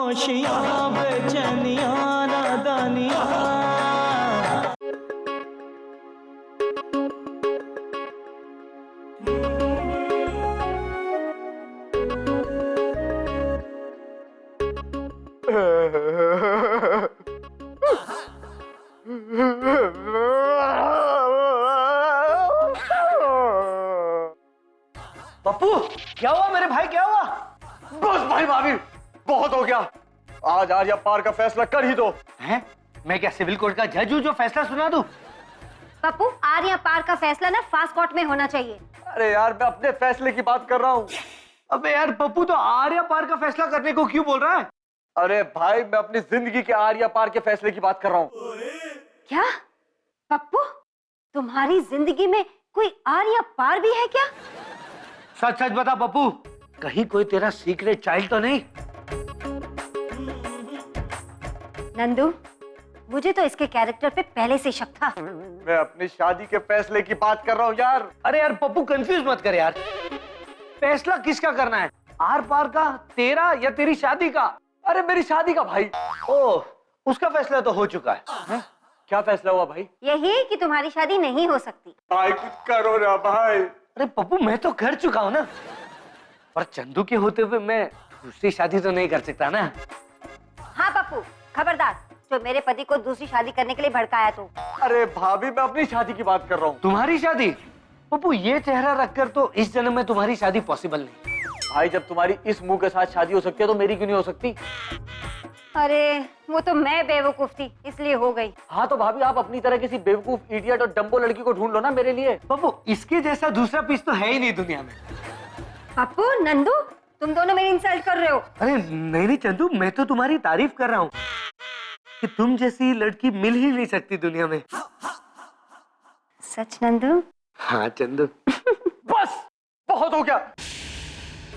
खामोशियाँ बेचैनियाँ नादानियाँ। पप्पू क्या हुआ मेरे भाई, क्या हुआ? बस भाई भाभी, बहुत हो गया। आज आर्या पार का फैसला कर ही दो। हैं? मैं क्या सिविल कोर्ट का जज हूँ जो फैसला सुना दूं? पप्पू, आर्या पार का फैसला ना फास्ट कोर्ट में होना चाहिए। अरे यार, मैं अपने फैसले की बात कर रहा हूँ। अबे यार पप्पू तो आर्या पार का फैसला करने को क्यों बोल रहा है? अरे भाई, मैं अपनी जिंदगी के आर्या पार के फैसले की बात कर रहा हूँ। क्या पप्पू, तुम्हारी जिंदगी में कोई आर्या पार भी है क्या? सच सच बता पप्पू, कहीं कोई तेरा सीक्रेट चाइल्ड तो नहीं? नंदू, मुझे तो इसके कैरेक्टर पे पहले से शक था। मैं अपनी शादी के फैसले की बात कर रहा हूँ यार। अरे यार पप्पू कंफ्यूज मत कर यार, फैसला किसका करना है, आर पार का, तेरा या तेरी शादी का? अरे मेरी शादी का भाई। ओह, उसका फैसला तो हो चुका है। क्या फैसला हुआ भाई? यही कि तुम्हारी शादी नहीं हो सकती। भाई कुछ करो ना भाई। अरे पप्पू मैं तो कर चुका हूँ ना, पर चंदू के होते हुए मैं दूसरी शादी तो नहीं कर सकता ना। हाँ पप्पू, खबरदार जो मेरे पति को दूसरी शादी करने के लिए भड़काया तो। अरे भाभी, मैं अपनी शादी की बात कर रहा हूँ। तुम्हारी शादी? पप्पू ये चेहरा रखकर तो इस जन्म में तुम्हारी शादी पॉसिबल नहीं। भाई जब तुम्हारी इस मुंह के साथ शादी हो सकती है तो मेरी क्यों नहीं हो सकती? अरे वो तो मैं बेवकूफ थी इसलिए हो गई। हाँ तो भाभी, आप अपनी तरह किसी बेवकूफ, इडियट और डम्बो लड़की को ढूंढ लो ना मेरे लिए। पप्पू इसके जैसा दूसरा पीस तो है ही नहीं दुनिया में। पप्पू, नंदू, तुम दोनों मेरी इंसल्ट कर रहे हो। अरे नहीं नहीं चंदू, मैं तो तुम्हारी तारीफ कर रहा हूँ कि तुम जैसी लड़की मिल ही नहीं सकती दुनिया में। सच नंदू? हाँ चंदू। बस बहुत हो गया।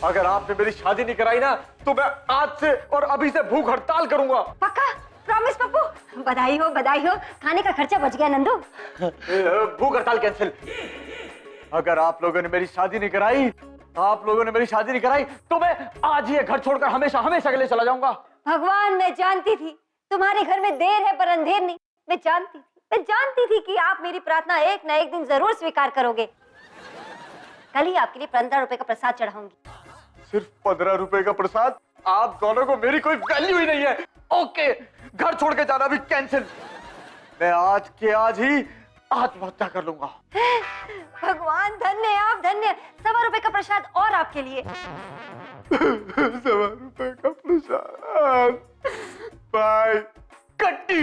अगर आपने मेरी शादी नहीं कराई ना तो मैं आज से और अभी से भूख हड़ताल करूंगा। पक्का? प्रॉमिस पप्पू? बधाई हो, बधाई हो, खाने का खर्चा बच गया नंदू। भूख हड़ताल कैंसिल। अगर आप लोगों ने मेरी शादी नहीं कराई, तो मैं आज ही ये घर छोड़कर हमेशा हमेशा के लिए चला जाऊंगा। भगवान, मैं जानती थी तुम्हारे घर में देर है पर अंधेर नहीं। मैं जानती थी कि आप मेरी प्रार्थना एक न एक दिन जरूर स्वीकार करोगे। कल ही आपके लिए 15 रुपए का प्रसाद चढ़ाऊंगी। सिर्फ 15 रुपए का प्रसाद? आप दोनों को मेरी कोई वैल्यू ही नहीं है। ओके, घर छोड़ के जाना भी कैंसिल। मैं आज के आज ही आत्महत्या कर लूंगा। भगवान, धन्य आप, धन्य। 100 रुपए का प्रसाद और आपके लिए। 100 रुपए का प्रसाद? भाई कट्टी।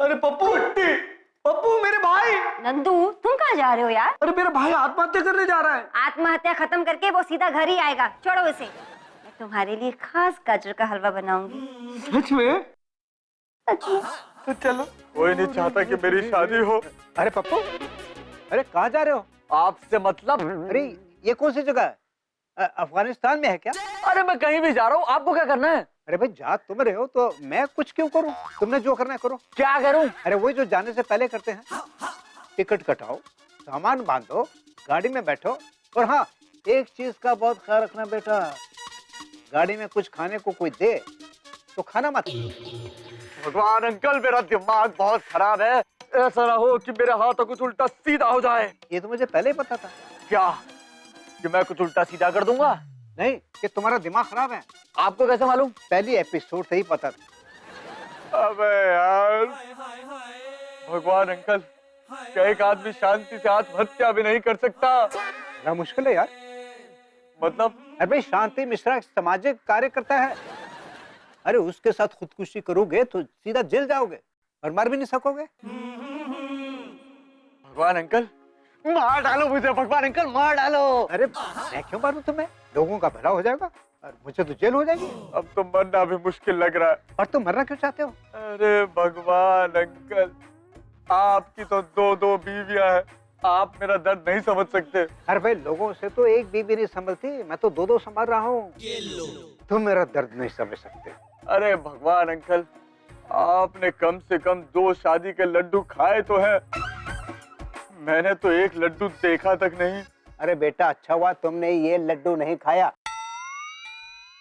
अरे पप्पू, पप्पू मेरे भाई। नंदू, तुम कहाँ जा रहे हो यार? अरे मेरा भाई आत्महत्या करने जा रहा है। आत्महत्या खत्म करके वो सीधा घर ही आएगा। छोड़ो इसे, मैं तुम्हारे लिए खास गाजर का हलवा बनाऊंगी। सच में? तो चलो। कोई नहीं चाहता कि मेरी शादी हो। अरे पप्पू, अरे कहाँ जा रहे हो? आपसे मतलब? अरे ये कौन सी जगह है? अफगानिस्तान में है क्या? अरे मैं कहीं भी जा रहा हूँ, आपको क्या करना है? अरे भाई जा तुम रहे हो तो मैं कुछ क्यों करूं? तुमने जो करना है करो। क्या करूं? अरे वही जो जाने से पहले करते हैं। टिकट कटाओ, सामान बांधो, गाड़ी में बैठो, और हाँ एक चीज का बहुत ख्याल रखना बेटा, गाड़ी में कुछ खाने को कोई दे तो खाना मत। भगवान अंकल, मेरा दिमाग बहुत खराब है। ऐसा ना हो कि मेरे हाथों कुछ उल्टा सीधा हो जाए। ये तो मुझे पहले ही पता था। क्या कि मैं कुछ उल्टा सीधा कर दूंगा? नहीं, कि तुम्हारा दिमाग खराब है। आपको कैसे मालूम? पहली एपिसोड से ही पता था। अबे यार, भगवान अंकल, क्या एक आदमी शांति से आत्महत्या भी नहीं कर सकता? बड़ा मुश्किल है यार। मतलब? अरे भाई शांति मिश्रा एक सामाजिक कार्य करता है। अरे उसके साथ खुदकुशी करोगे तो सीधा जेल जाओगे और मर भी नहीं सकोगे। भगवान अंकल, मार डालो मुझे। भगवान अंकल, मार डालो। अरे मैं क्यों मारूं तुम्हें? लोगों का भला हो जाएगा और मुझे तो जेल हो जाएगी। अब तो मरना भी मुश्किल लग रहा है। और तुम मरना क्यों चाहते हो? अरे भगवान अंकल, आपकी तो 2-2 बीवियां हैं, आप मेरा दर्द नहीं समझ सकते। अरे भाई लोगों से तो एक बीवी नहीं संभलती, मैं तो 2-2 संभाल रहा हूँ। तुम मेरा दर्द नहीं समझ सकते। अरे भगवान अंकल, आपने कम से कम 2 शादी के लड्डू खाए तो है, मैंने तो एक लड्डू देखा तक नहीं। अरे बेटा अच्छा हुआ तुमने ये लड्डू नहीं खाया,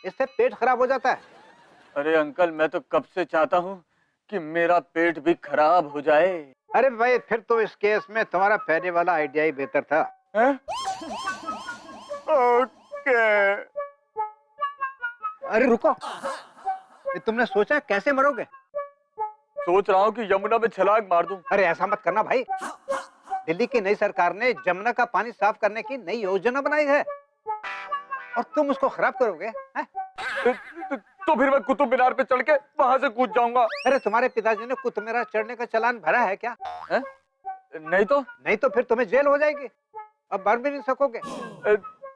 इससे पेट खराब हो जाता है। अरे अंकल, मैं तो कब से चाहता हूँ कि मेरा पेट भी खराब हो जाए। अरे भाई फिर तो इस केस में तुम्हारा पहले वाला आइडिया ही बेहतर था। हैं? ओके। अरे रुको, ये तुमने सोचा कैसे मरोगे? सोच रहा हूँ कि यमुना में छलांग मार दूं। अरे ऐसा मत करना भाई। दिल्ली की नई सरकार ने जमुना का पानी साफ करने की नई योजना बनाई है और तुम उसको खराब करोगे हैं? तो फिर मैं कुतुब मीनार पे चढ़ के वहां से कूद जाऊंगा। अरे तुम्हारे पिताजी ने कुतुब मीनार चढ़ने का चालान भरा है क्या? है? नहीं तो फिर तुम्हें जेल हो जाएगी, अब भर भी नहीं सकोगे।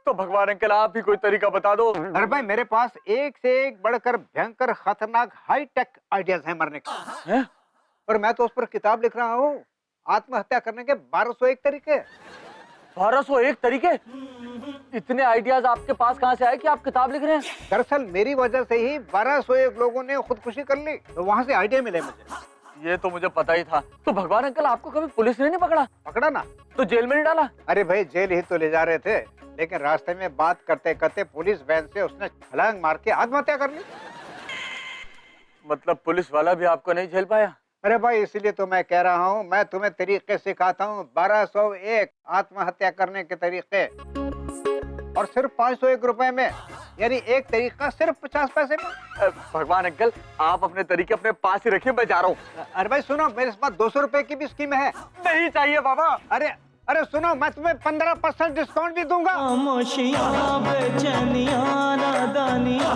तो भगवान अंकल, आप ही कोई तरीका बता दो। अरे भाई मेरे पास एक से एक बढ़कर भयंकर खतरनाक हाई टेक आइडियाज हैं मरने का। हैं? और मैं तो उस पर किताब लिख रहा हूँ, आत्महत्या करने के 1201 तरीके। 1201 तरीके? इतने आइडियाज आपके पास कहाँ से आए कि आप किताब लिख रहे हैं? दरअसल मेरी वजह से ही 1201 लोगों ने खुदकुशी कर ली, तो वहाँ से आइडिया मिले मुझे। ये तो मुझे पता ही था। तो भगवान अंकल, आपको कभी पुलिस ने नहीं पकड़ा? पकड़ा ना? तो जेल में नहीं डाला? अरे भाई जेल ही तो ले जा रहे थे, लेकिन रास्ते में बात करते करते पुलिस वैन से उसने छलांग मार के आत्महत्या कर ली। मतलब पुलिस वाला भी आपको नहीं झेल पाया? अरे भाई इसीलिए तो मैं कह रहा हूँ, मैं तुम्हें तरीके सिखाता हूँ, 1201 आत्महत्या करने के तरीके, और सिर्फ 501 रुपए में, यानी एक तरीका सिर्फ 50 पैसे में। भगवान अंकल, आप अपने तरीके अपने पास ही रखिए, मैं जा रहा हूँ। अरे भाई सुनो, मेरे पास 200 रुपए की भी स्कीम है। नहीं चाहिए बाबा। अरे सुनो, मैं तुम्हें 15% डिस्काउंट भी दूंगा। खामोशियाँ बेचैनियाँ नादानियाँ